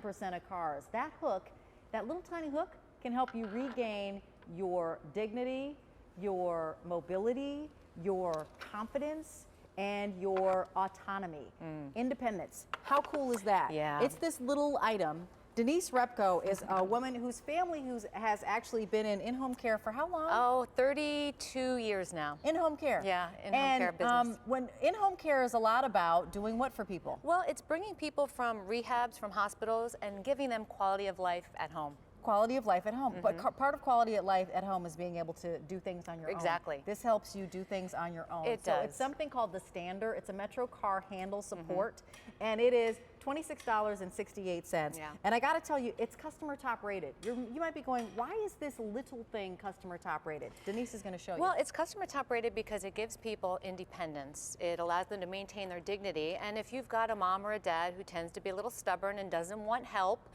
99% of cars. That hook, that little tiny hook, can help you regain your dignity, your mobility, your confidence, and your autonomy, independence. How cool is that? Yeah. It's this little item. Denise Repko is a woman whose family has actually been in in-home care for how long? Oh, 32 years now. In-home care. Yeah, in-home care business. When in-home care is a lot about doing what for people? Well, it's bringing people from rehabs, from hospitals, and giving them quality of life at home. Quality of life at home. But part of quality of life at home is being able to do things on your own. Exactly. This helps you do things on your own. It so does. It's something called the Stander. It's a Metro car handle support, and it is $26.68. Yeah. And I got to tell you, it's customer top rated. You might be going, why is this little thing customer top rated? Denise is going to show you. Well, it's customer top rated because it gives people independence. It allows them to maintain their dignity. And if you've got a mom or a dad who tends to be a little stubborn and doesn't want help,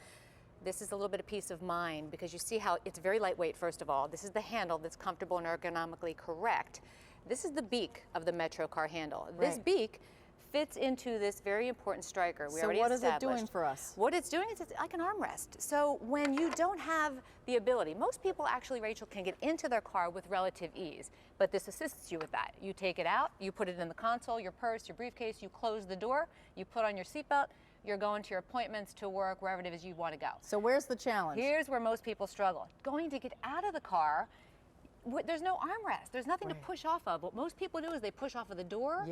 this is a little bit of peace of mind, because you see how it's very lightweight, first of all. This is the handle that's comfortable and ergonomically correct. This is the beak of the Metro car handle. This beak fits into this very important striker. So what is it doing for us? What it's doing is it's like an armrest. So when you don't have the ability, most people actually, Rachel, can get into their car with relative ease, but this assists you with that. You take it out, you put it in the console, your purse, your briefcase, you close the door, you put on your seatbelt, you're going to your appointments, to work, wherever it is you want to go. So where's the challenge? Here's where most people struggle. Going to get out of the car, there's no armrest. There's nothing to push off of. What most people do is they push off of the door,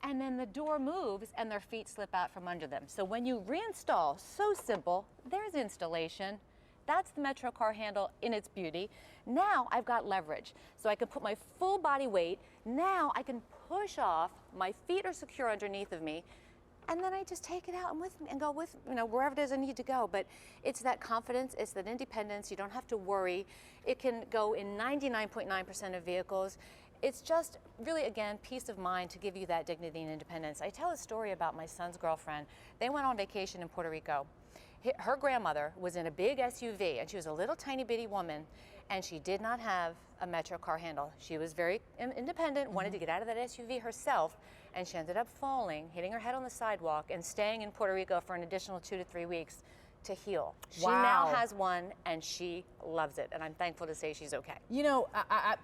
and then the door moves and their feet slip out from under them. So when you reinstall, so simple, there's installation. That's the Metro car handle in its beauty. Now I've got leverage. So I can put my full body weight. Now I can push off, my feet are secure underneath of me, and then I just take it out and with me and go with, wherever it is I need to go. But it's that confidence, it's that independence. You don't have to worry. It can go in 99.9% of vehicles. It's just really, again, peace of mind to give you that dignity and independence. I tell a story about my son's girlfriend. They went on vacation in Puerto Rico. Her grandmother was in a big SUV, and she was a little tiny bitty woman, and she did not have a Metro car handle. She was very independent, wanted to get out of that SUV herself, and she ended up falling, hitting her head on the sidewalk, and staying in Puerto Rico for an additional 2 to 3 weeks to heal. She now has one, and she loves it, and I'm thankful to say she's okay.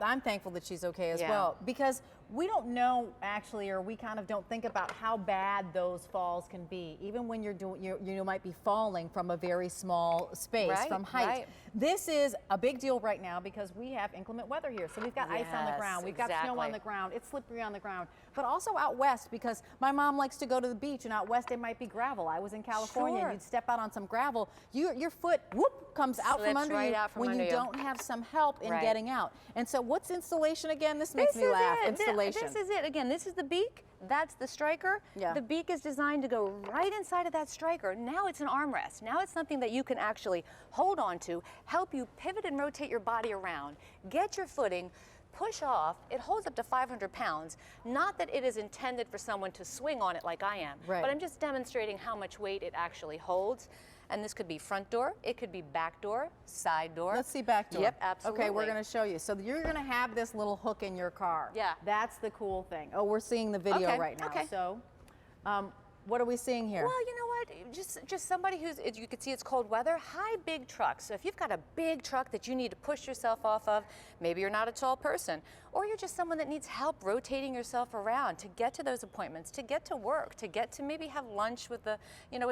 I'm thankful that she's okay as well, because we don't know actually, or we kind of don't think about how bad those falls can be, even when you're doing, you might be falling from a very small space, from height. This is a big deal right now because we have inclement weather here. So we've got ice on the ground, we've got snow on the ground, it's slippery on the ground, but also out west, because my mom likes to go to the beach, and out west it might be gravel. I was in California, and you'd step out on some gravel, your foot, whoop, comes out from under you when you don't have some help in getting out. And so what's installation again? This makes me laugh. Installation. This is it. Again, this is the beak. That's the striker. The beak is designed to go right inside of that striker. Now it's an armrest. Now it's something that you can actually hold on to, help you pivot and rotate your body around, get your footing, push off. It holds up to 500 pounds. Not that it is intended for someone to swing on it like I am, but I'm just demonstrating how much weight it actually holds. And this could be front door, it could be back door, side door. Let's see back door. Yep, absolutely. Okay, we're gonna show you. So you're gonna have this little hook in your car. Yeah. That's the cool thing. Oh, we're seeing the video right now. So, what are we seeing here? Well, you know what? Just somebody who's, you can see it's cold weather, high big trucks. So if you've got a big truck that you need to push yourself off of, maybe you're not a tall person, or you're just someone that needs help rotating yourself around to get to those appointments, to get to work, to get to maybe have lunch with a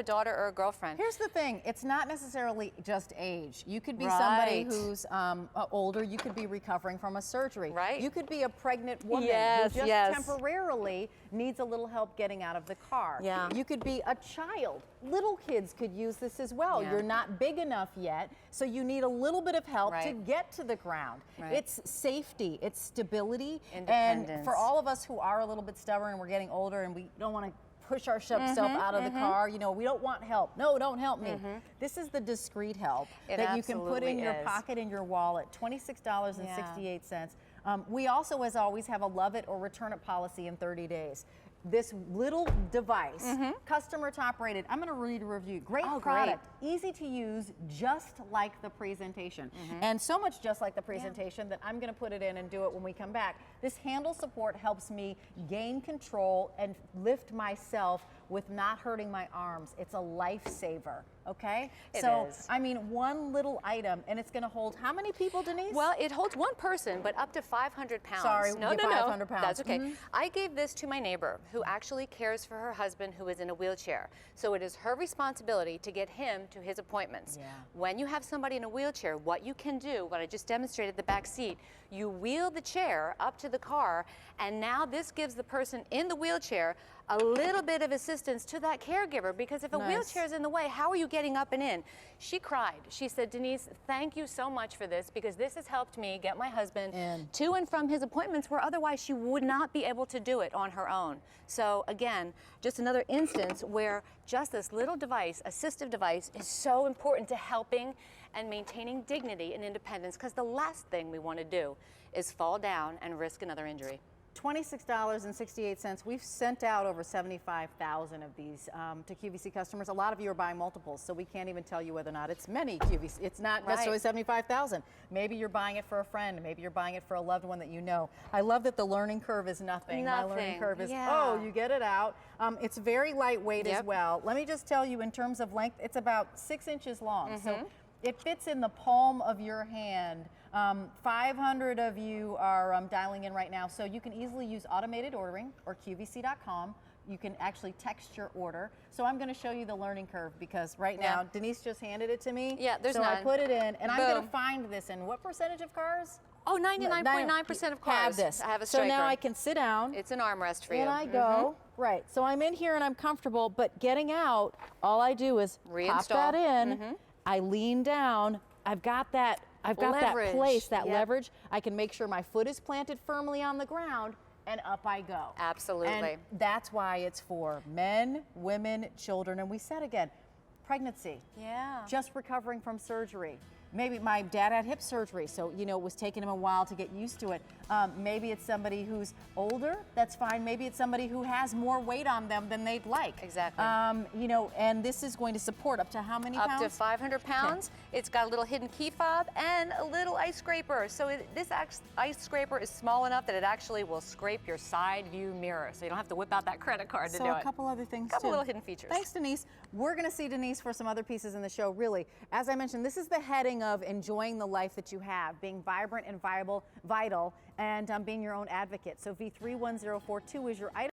daughter or a girlfriend. Here's the thing, it's not necessarily just age. You could be somebody who's older, you could be recovering from a surgery. You could be a pregnant woman who just temporarily needs a little help getting out of the car. You could be a child. Little kids could use this as well. You're not big enough yet, so you need a little bit of help to get to the ground. It's safety, it's stability, and for all of us who are a little bit stubborn and we're getting older and we don't want to push ourselves out of the car, we don't want help. No, don't help me. This is the discreet help that you can put in your pocket, in your wallet, $26.68. We also, as always, have a love it or return it policy in 30 days. This little device, customer top rated. I'm going to read a review. Great product, easy to use, just like the presentation. And so much just like the presentation that I'm going to put it in and do it when we come back. This handle support helps me gain control and lift myself with not hurting my arms. It's a lifesaver. okay? It is. I mean, one little item, and it's going to hold how many people, Denise? Well, it holds one person, but up to 500 pounds. Sorry, no, 500 pounds. That's okay. I gave this to my neighbor who actually cares for her husband who is in a wheelchair. So it is her responsibility to get him to his appointments. Yeah. When you have somebody in a wheelchair, what you can do, what I just demonstrated the back seat, you wheel the chair up to the car, and now this gives the person in the wheelchair a little bit of assistance to that caregiver, because if a wheelchair is in the way, how are you getting up and in? She cried. She said, Denise, thank you so much for this, because this has helped me get my husband to and from his appointments where otherwise she would not be able to do it on her own. So again, just another instance where just this little device, assistive device, is so important to helping and maintaining dignity and independence, because the last thing we want to do is fall down and risk another injury. $26.68. We've sent out over 75,000 of these to QVC customers. A lot of you are buying multiples, so we can't even tell you whether or not it's many QVC. It's not necessarily 75,000. Maybe you're buying it for a friend. Maybe you're buying it for a loved one that you know. I love that the learning curve is nothing. My learning curve is, oh, you get it out. It's very lightweight as well. Let me just tell you, in terms of length, it's about 6 inches long. So it fits in the palm of your hand. 500 of you are dialing in right now, so you can easily use automated ordering or QVC.com. You can actually text your order. So I'm going to show you the learning curve, because right now Denise just handed it to me. Yeah, there's so none. I put it in, and I'm going to find this in what percentage of cars? Oh, 99.9% of cars have this. I have a striker. So now I can sit down. It's an armrest for you. And I go, right. So I'm in here and I'm comfortable, but getting out, all I do is pop that in. I lean down. I've got that place, that leverage. I can make sure my foot is planted firmly on the ground, and up I go. Absolutely. And that's why it's for men, women, children, and we said again, pregnancy. Yeah. Just recovering from surgery. Maybe my dad had hip surgery, so it was taking him a while to get used to it. Maybe it's somebody who's older, that's fine. Maybe it's somebody who has more weight on them than they'd like. Exactly. And this is going to support up to how many pounds? Up to 500 pounds. Okay. It's got a little hidden key fob and a little ice scraper. So this ice scraper is small enough that it actually will scrape your side view mirror, so you don't have to whip out that credit card to do it. So a couple other things, a couple little hidden features. Thanks, Denise. We're going to see Denise for some other pieces in the show, really. As I mentioned, this is the heading of enjoying the life that you have, being vibrant and vital, and being your own advocate. So V31042 is your item.